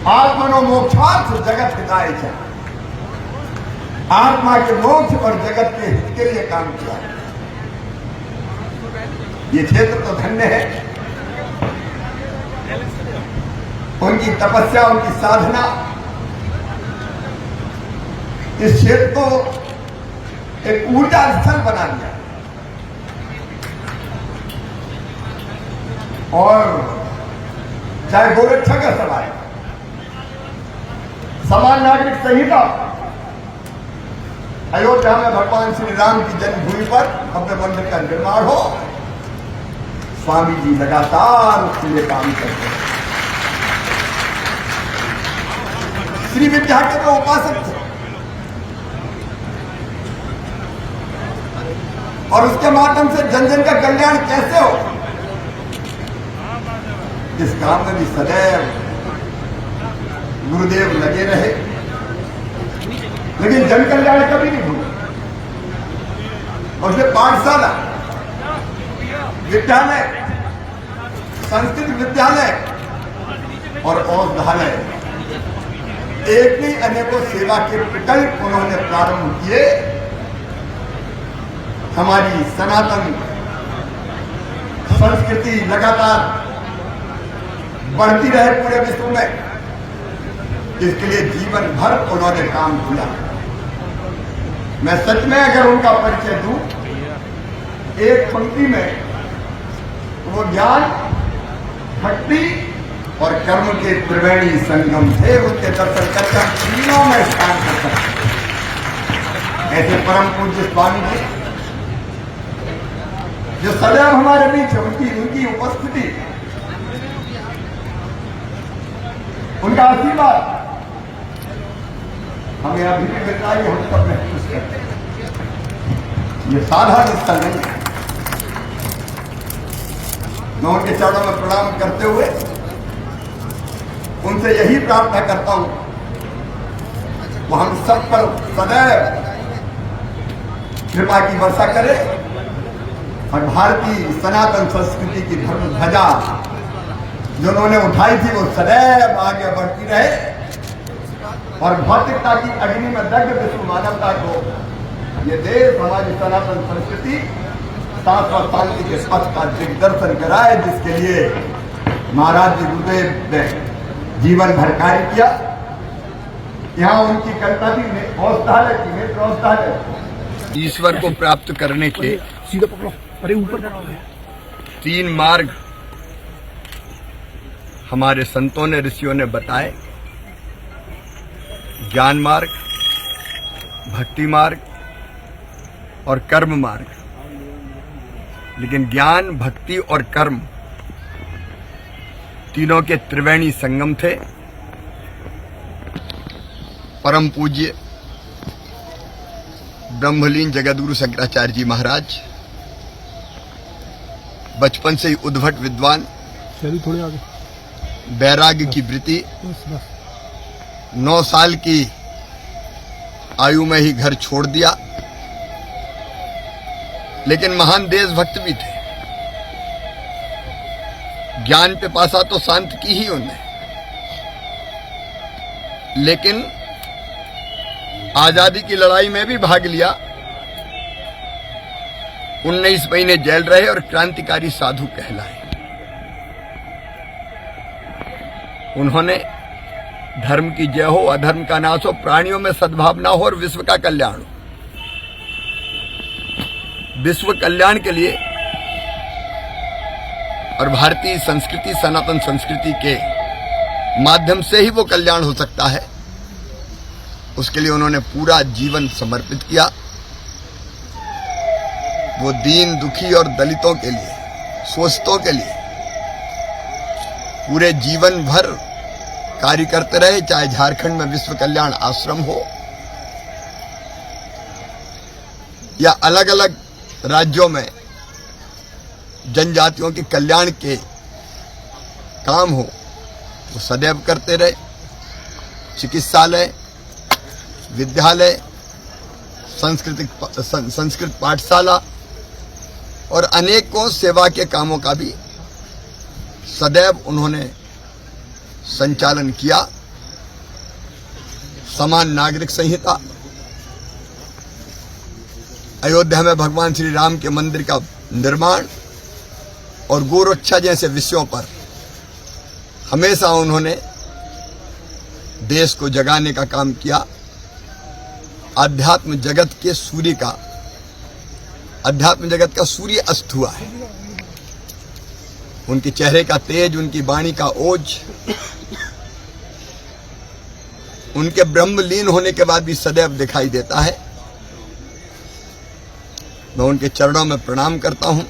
आत्मनो मोक्षार्थ जगत हिताय च, आत्मा के मोक्ष और जगत के हित के लिए काम किया। ये क्षेत्र तो धन्य है, उनकी तपस्या, उनकी साधना इस क्षेत्र को एक ऊर्जा स्थल बना दिया। और चाहे गोरक्षा का सवाल, समान नागरिक संहिता, अयोध्या में भगवान श्री राम की जन्मभूमि पर भव्य मंदिर का निर्माण हो, स्वामी जी लगातार उसके लिए काम करते हैं। श्री विद्या के तो उपासक थे और उसके माध्यम से जन जन का कल्याण कैसे हो, इस काम में भी सदैव गुरुदेव लगे रहे, लेकिन जन कल्याण कभी नहीं भूले। उसने पाठशाला, विद्यालय, संस्कृत विद्यालय और औषधालय, एक नहीं अनेकों सेवा के विकल्प उन्होंने प्रारंभ किए। हमारी सनातन संस्कृति लगातार बढ़ती रहे पूरे विश्व में, इसके लिए जीवन भर उन्होंने काम किया। मैं सच में अगर उनका परिचय दूं एक पंक्ति में, वो ज्ञान, भक्ति और कर्म के त्रिवेणी संगम थे। उसके दर्शन करके हम तीनों में स्थान कर सकते। ऐसे परम पूज्य स्वामी जी जो सदैव हमारे बीच, उनकी उपस्थिति, उनका आशीर्वाद हमें अभी भी मिलता है, हम सब महसूस करते हैं। ये साधारण स्थल नहीं है। मैं उनके चरणों में प्रणाम करते हुए उनसे यही प्रार्थना करता हूं, वो हम सब पर सदैव कृपा की वर्षा करे और भारतीय सनातन संस्कृति की धर्म ध्वजा जो उन्होंने उठाई थी वो सदैव आगे बढ़ती रहे और भौतिकता की अग्नि में दग्ध विश्व मानवता को ये देश, हमारी सनातन संस्कृति शाश्वत शांति के पथ का दिग्दर्शन कराए, जिसके लिए महाराज जी गुरुदेव ने जीवन भर कार्य किया। यहाँ उनकी कल्पना भी औषधालय की, नेत्र औषधालय। ईश्वर को प्राप्त करने के सीधा पकड़ो, अरे ऊपर 3 मार्ग हमारे संतों ने, ऋषियों ने बताए। ज्ञान मार्ग, भक्ति मार्ग और कर्म मार्ग। लेकिन ज्ञान, भक्ति और कर्म तीनों के त्रिवेणी संगम थे। परम पूज्य ब्रह्मलीन जगद्गुरु शंकराचार्य जी महाराज बचपन से ही उद्भट विद्वान, थोड़े आगे, वैराग्य की वृत्ति, 9 साल की आयु में ही घर छोड़ दिया, लेकिन महान देशभक्त भी थे। ज्ञान पिपासा तो शांत की ही उन्हें, लेकिन आजादी की लड़ाई में भी भाग लिया। 19 महीने जेल रहे और क्रांतिकारी साधु कहलाए। उन्होंने धर्म की जय हो, अधर्म का नाश हो, प्राणियों में सद्भावना हो और विश्व का कल्याण हो। विश्व कल्याण के लिए और भारतीय संस्कृति, सनातन संस्कृति के माध्यम से ही वो कल्याण हो सकता है, उसके लिए उन्होंने पूरा जीवन समर्पित किया। वो दीन, दुखी और दलितों के लिए, शोषितों के लिए पूरे जीवन भर कार्य करते रहे। चाहे झारखंड में विश्व कल्याण आश्रम हो या अलग अलग राज्यों में जनजातियों के कल्याण के काम हो, वो सदैव करते रहे। चिकित्सालय, विद्यालय, संस्कृत पाठशाला और अनेकों सेवा के कामों का भी सदैव उन्होंने संचालन किया। समान नागरिक संहिता, अयोध्या में भगवान श्री राम के मंदिर का निर्माण और गोरक्षा जैसे विषयों पर हमेशा उन्होंने देश को जगाने का काम किया। अध्यात्म जगत के सूर्य का, अध्यात्म जगत का सूर्य अस्त हुआ है। उनके चेहरे का तेज, उनकी वाणी का ओज, उनके ब्रह्मलीन होने के बाद भी सदैव दिखाई देता है। मैं उनके चरणों में प्रणाम करता हूं।